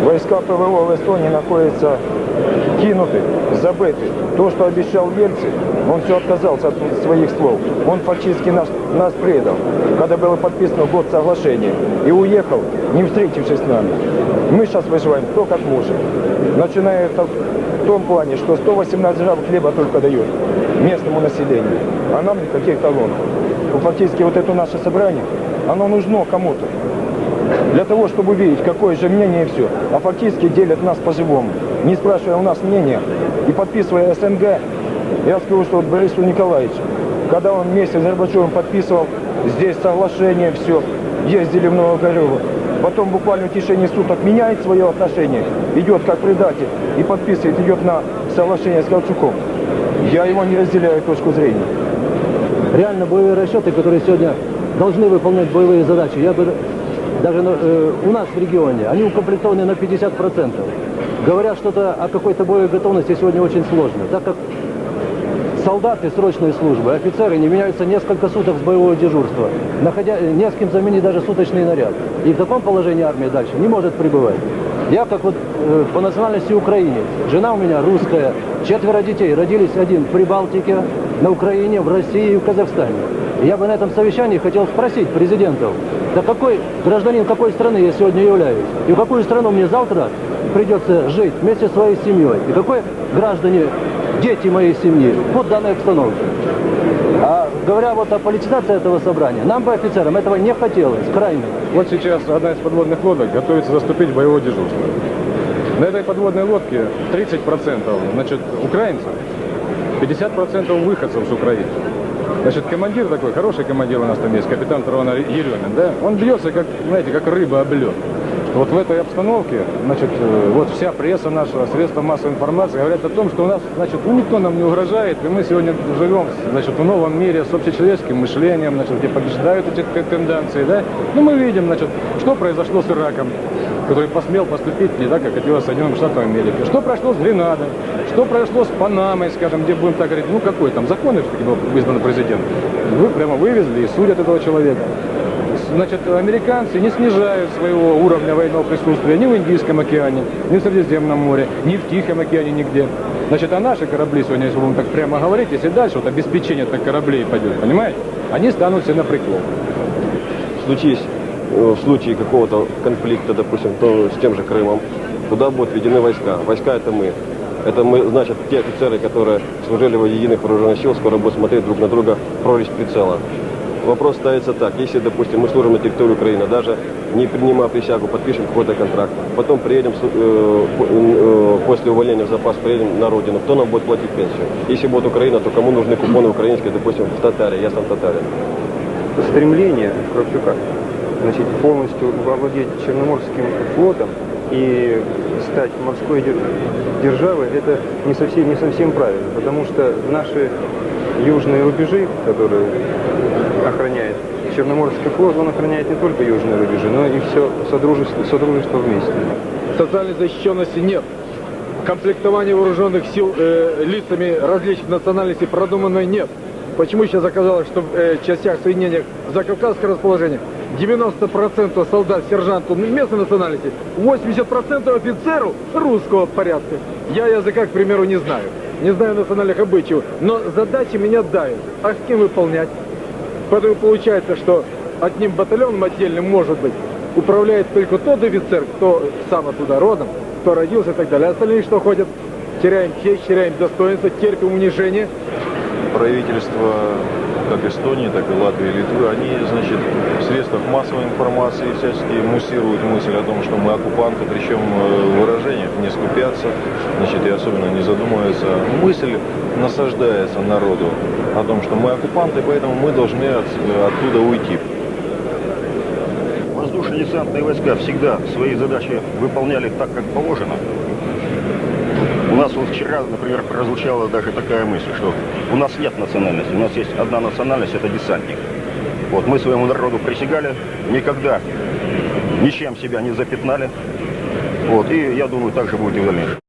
Войска ПВО в Эстонии находятся кинуты, забыты. То, что обещал Ельцин, он все отказался от своих слов. Он фактически нас предал, когда было подписано год соглашения. И уехал, не встретившись с нами. Мы сейчас выживаем кто как может. Начиная в том плане, что 118 грамм хлеба только дают местному населению. А нам никаких талонов. Фактически вот это наше собрание, оно нужно кому-то. Для того, чтобы увидеть, какое же мнение и все. А фактически делят нас по-живому. Не спрашивая у нас мнения и подписывая СНГ, я скажу, что вот Борису Николаевичу, когда он вместе с Горбачевым подписывал здесь соглашение, все, ездили в Новогорево, потом буквально в течение суток меняет свое отношение, идет как предатель и подписывает, идет на соглашение с Ковчуком. Я его не разделяю точку зрения. Реально боевые расчеты, которые сегодня должны выполнять боевые задачи, я бы даже у нас в регионе, они укомплектованы на 50%. Говорят что-то о какой-то боевой готовности сегодня очень сложно, так как солдаты срочной службы, офицеры не меняются несколько суток с боевого дежурства, не с кем заменить даже суточный наряд. И в таком положении армия дальше не может пребывать. Я как вот по национальности украинец, жена у меня русская, 4 детей, родились один в Прибалтике, на Украине, в России и в Казахстане. И я бы на этом совещании хотел спросить президентов, да какой гражданин какой страны я сегодня являюсь, и в какую страну мне завтра придется жить вместе со своей семьей, и какой граждане, дети моей семьи, под данной обстановке. А говоря вот о политизации этого собрания, нам бы, офицерам, этого не хотелось, крайне. Вот сейчас одна из подводных лодок готовится заступить в боевое дежурство. На этой подводной лодке 30% значит, украинцев, 50% выходцев с Украины. Значит, командир такой, хороший командир у нас там есть, капитан Тарвана Еремин, да? Он бьется, как, знаете, как рыба об лед. Вот в этой обстановке, значит, вот вся пресса наша, средства массовой информации говорят о том, что у нас, значит, ну, никто нам не угрожает, и мы сегодня живем, значит, в новом мире с общечеловеческим мышлением, значит, где побеждают эти тенденции, да? Ну, мы видим, значит, что произошло с Ираком, который посмел поступить не так, как хотелось Соединенным Штатам Америки. Что прошло с Гренадой, что произошло с Панамой, скажем, где будем так говорить, ну, какой там законный все-таки был избран президент. Вы прямо вывезли и судят этого человека. Значит, американцы не снижают своего уровня военного присутствия ни в Индийском океане, ни в Средиземном море, ни в Тихом океане, нигде. Значит, а наши корабли сегодня, если будем так прямо говорить, если дальше вот обеспечение так кораблей пойдет, понимаете, они станут все на приклон. В случае какого-то конфликта, допустим, то с тем же Крымом, туда будут введены войска. Войска это мы. Это мы, значит, те офицеры, которые служили в единых вооруженных сил, скоро будут смотреть друг на друга в прорезь прицела. Вопрос ставится так, если, допустим, мы служим на территории Украины, даже не принимая присягу, подпишем какой-то контракт, потом приедем, после увольнения в запас, приедем на родину, кто нам будет платить пенсию? Если будет Украина, то кому нужны купоны украинские, допустим, в Татаре, я сам татарин. Стремление Кравчука, значит, полностью овладеть Черноморским флотом и стать морской державой, это не совсем правильно, потому что наши южные рубежи, которые охраняет Черноморский флот, он охраняет не только южные рубежи, но и все содружество вместе. Социальной защищенности нет. Комплектования вооруженных сил лицами различных национальностей продуманной нет. Почему сейчас оказалось, что в частях соединениях закавказского расположения 90% солдат, сержантов местной национальности, 80% офицеров русского порядка. Я языка, к примеру, не знаю. Не знаю национальных обычаев, но задачи меня давят. А с кем выполнять? Поэтому получается, что одним батальоном отдельным, может быть, управляет только тот офицер, кто сам оттуда родом, кто родился и так далее. А остальные что ходят? Теряем честь, теряем достоинство, терпим унижение. Правительство как Эстонии, так и Латвии, и Литвы, они, значит, в средствах массовой информации всячески муссируют мысль о том, что мы оккупанты, причем в выражениях не скупятся, значит, и особенно не задумываются. Мысль насаждается народу о том, что мы оккупанты, поэтому мы должны оттуда уйти. Воздушно-десантные войска всегда свои задачи выполняли так, как положено. У нас вот вчера, например, прозвучала даже такая мысль, что у нас нет национальности, у нас есть одна национальность, это десантник. Вот мы своему народу присягали, никогда ничем себя не запятнали. Вот, и я думаю, так же будет и в дальнейшем.